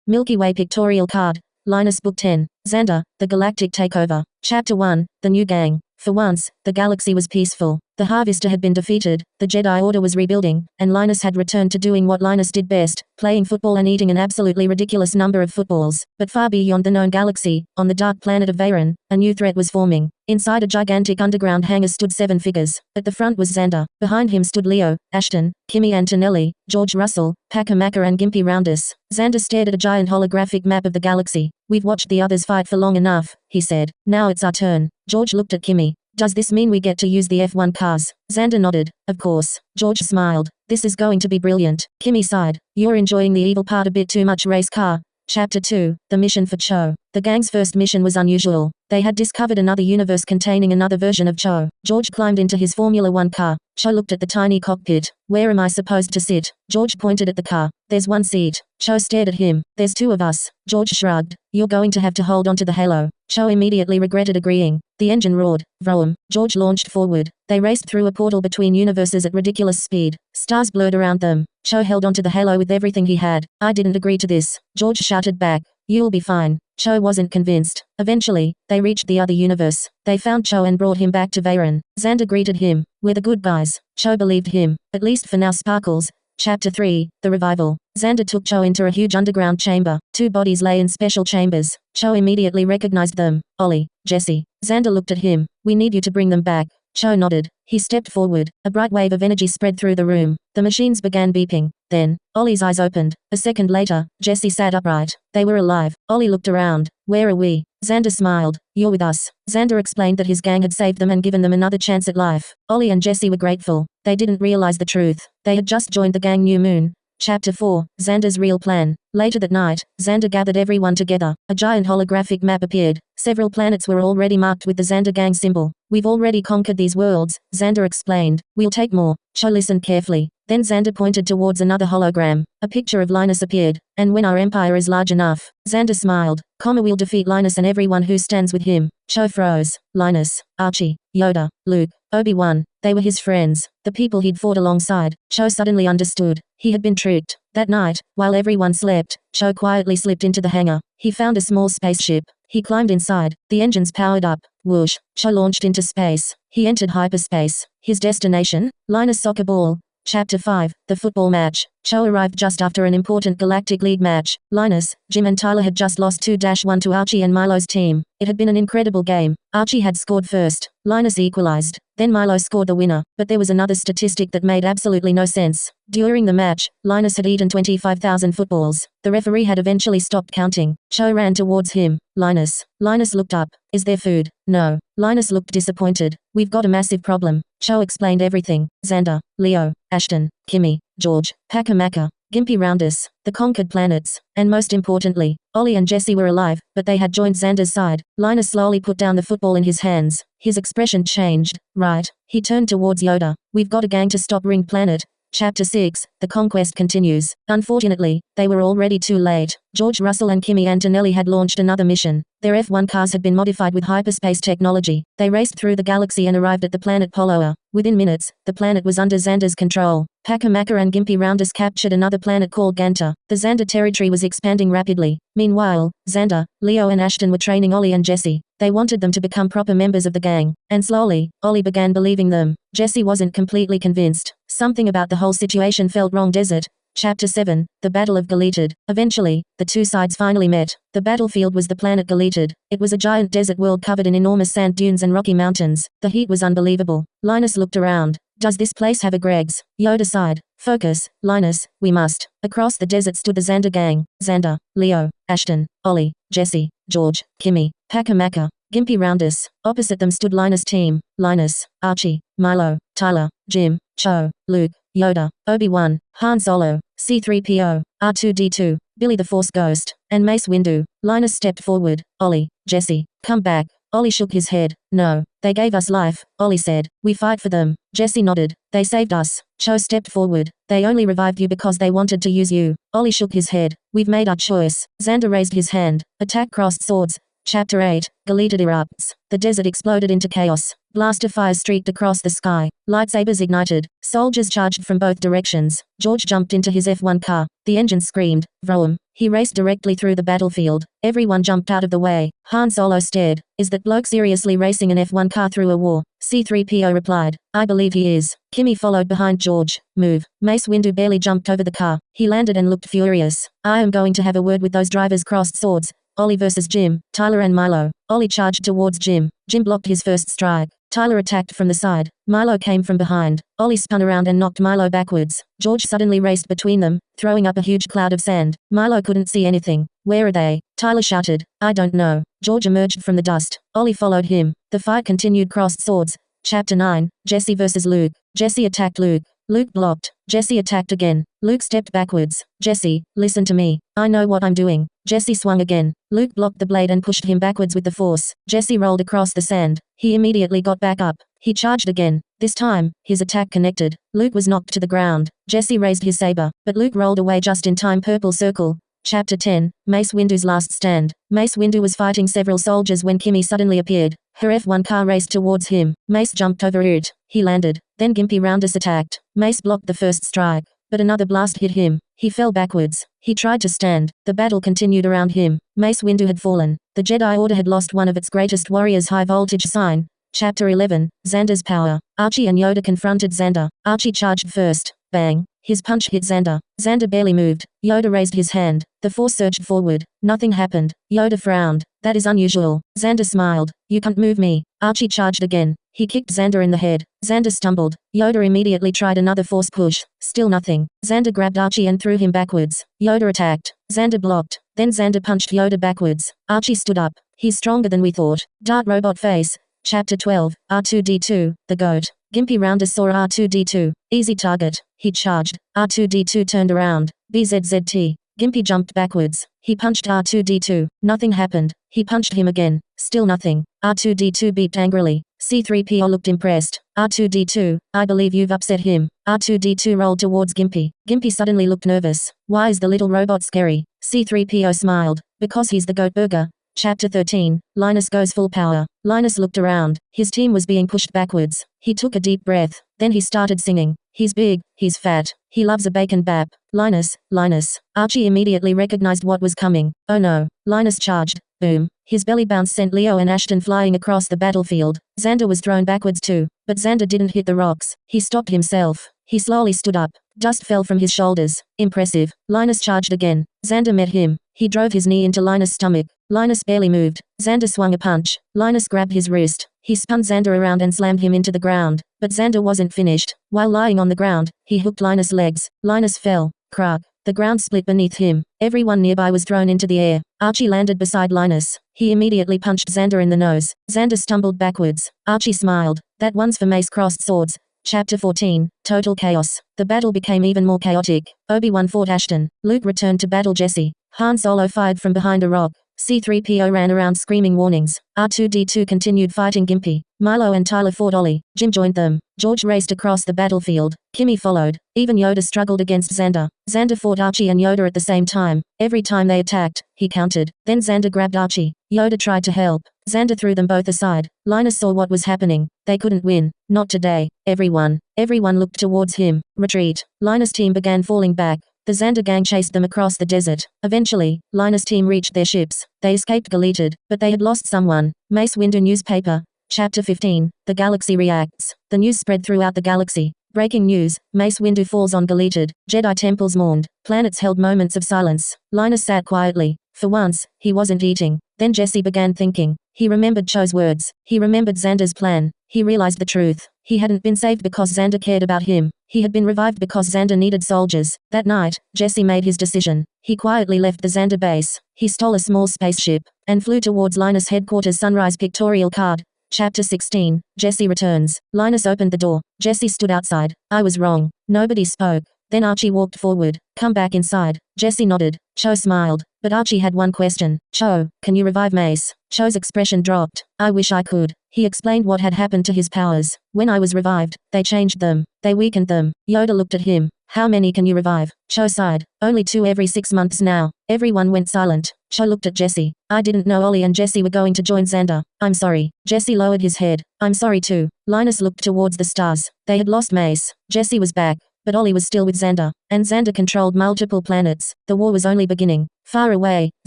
Milky Way pictorial card. Linus Book 10. Zander, the Galactic Takeover. Chapter 1. The New Gang. For once, the galaxy was peaceful. The Harvester had been defeated, the Jedi Order was rebuilding, and Linus had returned to doing what Linus did best, playing football and eating an absolutely ridiculous number of footballs. But far beyond the known galaxy, on the dark planet of Veyron, a new threat was forming. Inside a gigantic underground hangar stood 7 figures. At the front was Zander. Behind him stood Leo, Ashton, Kimmy Antonelli, George Russell, Packer Macker and Gimpy Roundus. Zander stared at a giant holographic map of the galaxy. "We've watched the others fight for long enough," he said. "Now it's our turn." George looked at Kimmy. "Does this mean we get to use the F1 cars?" Zander nodded. "Of course." George smiled. "This is going to be brilliant." Kimmy sighed. "You're enjoying the evil part a bit too much, race car." Chapter 2. The Mission for Cho. The gang's first mission was unusual. They had discovered another universe containing another version of Cho. George climbed into his Formula 1 car. Cho looked at the tiny cockpit. "Where am I supposed to sit?" George pointed at the car. "There's 1 seat." Cho stared at him. "There's 2 of us." George shrugged. "You're going to have to hold onto the halo." Cho immediately regretted agreeing. The engine roared. Vroom. George launched forward. They raced through a portal between universes at ridiculous speed. Stars blurred around them. Cho held onto the halo with everything he had. "I didn't agree to this," George shouted back. "You'll be fine." Cho wasn't convinced. Eventually, they reached the other universe. They found Cho and brought him back to Veyron. Zander greeted him. "We're the good guys." Cho believed him. "At least for now, Sparkles." Chapter 3. The Revival. Zander took Cho into a huge underground chamber. 2 bodies lay in special chambers. Cho immediately recognized them. "Ollie, Jesse." Zander looked at him. "We need you to bring them back." Cho nodded. He stepped forward. A bright wave of energy spread through the room. The machines began beeping. Then, Ollie's eyes opened. A second later, Jesse sat upright. They were alive. Ollie looked around. "Where are we?" Zander smiled. "You're with us." Zander explained that his gang had saved them and given them another chance at life. Ollie and Jesse were grateful. They didn't realize the truth. They had just joined the gang New Moon. Chapter 4. Zander's Real Plan. Later that night, Zander gathered everyone together. A giant holographic map appeared. Several planets were already marked with the Zander gang symbol. "We've already conquered these worlds," Zander explained. "We'll take more." Cho listened carefully. Then Zander pointed towards another hologram. A picture of Linus appeared. "And when our empire is large enough," Zander smiled, "we'll defeat Linus and everyone who stands with him." Cho froze. Linus, Archie, Yoda, Luke, Obi-Wan, they were his friends, the people he'd fought alongside. Cho suddenly understood. He had been tricked. That night, while everyone slept, Cho quietly slipped into the hangar. He found a small spaceship. He climbed inside. The engines powered up. Whoosh. Cho launched into space. He entered hyperspace. His destination? Linus Soccer Ball. Chapter 5. The Football Match. Cho arrived just after an important Galactic League match. Linus, Jim and Tyler had just lost 2-1 to Archie and Milo's team. It had been an incredible game. Archie had scored first. Linus equalized. Then Milo scored the winner. But there was another statistic that made absolutely no sense. During the match, Linus had eaten 25,000 footballs. The referee had eventually stopped counting. Cho ran towards him. Linus. Linus looked up. "Is there food?" "No." Linus looked disappointed. "We've got a massive problem." Cho explained everything. Zander, Leo, Ashton, Kimmy, George, Packer Macker, Gimpy Roundus, the conquered planets, and most importantly, Ollie and Jesse were alive, but they had joined Zander's side. Linus slowly put down the football in his hands. His expression changed. "Right." He turned towards Yoda. "We've got a gang to stop Ring Planet." Chapter 6. The Conquest continues. Unfortunately, they were already too late. George Russell and Kimmy Antonelli had launched another mission. Their F1 cars had been modified with hyperspace technology. They raced through the galaxy and arrived at the planet Poloa. Within minutes, the planet was under Zander's control. Packer Macker and Gimpy Roundus captured another planet called Ganta. The Zander territory was expanding rapidly. Meanwhile, Zander, Leo and Ashton were training Ollie and Jesse. They wanted them to become proper members of the gang. And slowly, Ollie began believing them. Jesse wasn't completely convinced. Something about the whole situation felt wrong. Desert. Chapter 7. The Battle of Galeted. Eventually, the two sides finally met. The battlefield was the planet Galeted. It was a giant desert world covered in enormous sand dunes and rocky mountains. The heat was unbelievable. Linus looked around. "Does this place have a Greg's?" Yoda sighed. "Focus, Linus, we must." Across the desert stood the Zander gang. Zander, Leo, Ashton, Ollie, Jesse, George, Kimmy, Packer Macker, Gimpy Roundus. Opposite them stood Linus' team. Linus, Archie, Milo, Tyler, Jim, Cho, Luke, Yoda, Obi-Wan, Han Solo, C-3PO, R2-D2, Billy the Force Ghost, and Mace Windu. Linus stepped forward. "Ollie, Jesse, come back." Ollie shook his head. "No, they gave us life," Ollie said. "We fight for them." Jesse nodded. "They saved us." Cho stepped forward. "They only revived you because they wanted to use you." Ollie shook his head. "We've made our choice." Zander raised his hand. "Attack crossed swords." Chapter 8, Galactic erupts. The desert exploded into chaos. Blaster fires streaked across the sky. Lightsabers ignited. Soldiers charged from both directions. George jumped into his F1 car. The engine screamed, vroom. He raced directly through the battlefield. Everyone jumped out of the way. Han Solo stared. Is that bloke seriously racing an F1 car through a war? C-3PO replied. I believe he is. Kimmy followed behind George. Move. Mace Windu barely jumped over the car. He landed and looked furious. I am going to have a word with those drivers. Crossed swords. Ollie versus Jim, Tyler and Milo. Ollie charged towards Jim. Jim blocked his first strike. Tyler attacked from the side. Milo came from behind. Ollie spun around and knocked Milo backwards. George suddenly raced between them, throwing up a huge cloud of sand. Milo couldn't see anything. Where are they? Tyler shouted. I don't know. George emerged from the dust. Ollie followed him. The fight continued. Crossed swords. Chapter 9, Jesse versus Luke. Jesse attacked Luke. Luke blocked. Jesse attacked again. Luke stepped backwards. Jesse, listen to me. I know what I'm doing. Jesse swung again. Luke blocked the blade and pushed him backwards with the force. Jesse rolled across the sand. He immediately got back up. He charged again. This time, his attack connected. Luke was knocked to the ground. Jesse raised his saber, but Luke rolled away just in time. Purple circle. Chapter 10, Mace Windu's last stand. Mace Windu was fighting several soldiers when Kimmy suddenly appeared. Her F1 car raced towards him. Mace jumped over it. He landed. Then Gimpy Roundus attacked. Mace blocked the first strike, but another blast hit him. He fell backwards. He tried to stand. The battle continued around him. Mace Windu had fallen. The Jedi Order had lost one of its greatest warriors. High voltage sign. Chapter 11, Zander's power. Archie and Yoda confronted Zander. Archie charged first. Bang. His punch hit Zander. Zander barely moved. Yoda raised his hand. The force surged forward. Nothing happened. Yoda frowned. That is unusual. Zander smiled. You can't move me. Archie charged again. He kicked Zander in the head. Zander stumbled. Yoda immediately tried another force push. Still nothing. Zander grabbed Archie and threw him backwards. Yoda attacked. Zander blocked. Then Zander punched Yoda backwards. Archie stood up. He's stronger than we thought. Dart robot face. Chapter 12, R2-D2, the GOAT. Gimpy Roundus saw R2-D2. Easy target. He charged. R2-D2 turned around. BZZT. Gimpy jumped backwards. He punched R2-D2. Nothing happened. He punched him again. Still nothing. R2-D2 beeped angrily. C-3PO looked impressed. R2-D2, I believe you've upset him. R2-D2 rolled towards Gimpy. Gimpy suddenly looked nervous. Why is the little robot scary? C-3PO smiled. Because he's the GOAT burger. Chapter 13, Linus goes full power. Linus looked around. His team was being pushed backwards. He took a deep breath. Then he started singing. He's big, he's fat. He loves a bacon bap. Linus, Linus. Archie immediately recognized what was coming. Oh no. Linus charged. Boom. His belly bounce sent Leo and Ashton flying across the battlefield. Zander was thrown backwards too. But Zander didn't hit the rocks. He stopped himself. He slowly stood up. Dust fell from his shoulders. Impressive. Linus charged again. Zander met him. He drove his knee into Linus' stomach. Linus barely moved. Zander swung a punch. Linus grabbed his wrist. He spun Zander around and slammed him into the ground. But Zander wasn't finished. While lying on the ground, he hooked Linus' legs. Linus fell. Crack. The ground split beneath him. Everyone nearby was thrown into the air. Archie landed beside Linus. He immediately punched Zander in the nose. Zander stumbled backwards. Archie smiled. That one's for Mace. Crossed swords. Chapter 14, Total Chaos. The battle became even more chaotic. Obi-Wan fought Ashton. Luke returned to battle Jesse. Han Solo fired from behind a rock. C-3PO ran around screaming warnings. R2-D2 continued fighting Gimpy. Milo and Tyler fought Ollie. Jim joined them. George raced across the battlefield. Kimmy followed. Even Yoda struggled against Zander. Zander fought Archie and Yoda at the same time. Every time they attacked, he countered. Then Zander grabbed Archie. Yoda tried to help. Zander threw them both aside. Linus saw what was happening. They couldn't win. Not today. Everyone looked towards him. Retreat. Linus' team began falling back. The Zander gang chased them across the desert. Eventually, Linus' team reached their ships. They escaped Galactic, but they had lost someone. Mace Windu newspaper. Chapter 15, The Galaxy Reacts. The news spread throughout the galaxy. Breaking news, Mace Windu falls on Galactic. Jedi temples mourned. Planets held moments of silence. Linus sat quietly. For once, he wasn't eating. Then Jesse began thinking. He remembered Cho's words. He remembered Zander's plan. He realized the truth. He hadn't been saved because Zander cared about him. He had been revived because Zander needed soldiers. That night, Jesse made his decision. He quietly left the Zander base. He stole a small spaceship and flew towards Linus' headquarters. Sunrise pictorial card. Chapter 16, Jesse returns. Linus opened the door. Jesse stood outside. I was wrong. Nobody spoke. Then Archie walked forward. Come back inside. Jesse nodded. Cho smiled. But Archie had one question. Cho, can you revive Mace? Cho's expression dropped. I wish I could. He explained what had happened to his powers. When I was revived, they changed them. They weakened them. Yoda looked at him. How many can you revive? Cho sighed. Only 2 every 6 months now. Everyone went silent. Cho looked at Jesse. I didn't know Ollie and Jesse were going to join Zander. I'm sorry. Jesse lowered his head. I'm sorry too. Linus looked towards the stars. They had lost Mace. Jesse was back. But Ollie was still with Zander, and Zander controlled multiple planets. The war was only beginning. Far away,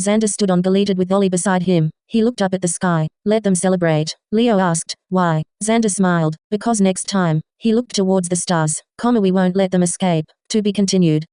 Zander stood on Galated with Ollie beside him. He looked up at the sky. Let them celebrate. Leo asked, why? Zander smiled. Because next time. He looked towards the stars. We won't let them escape. To be continued.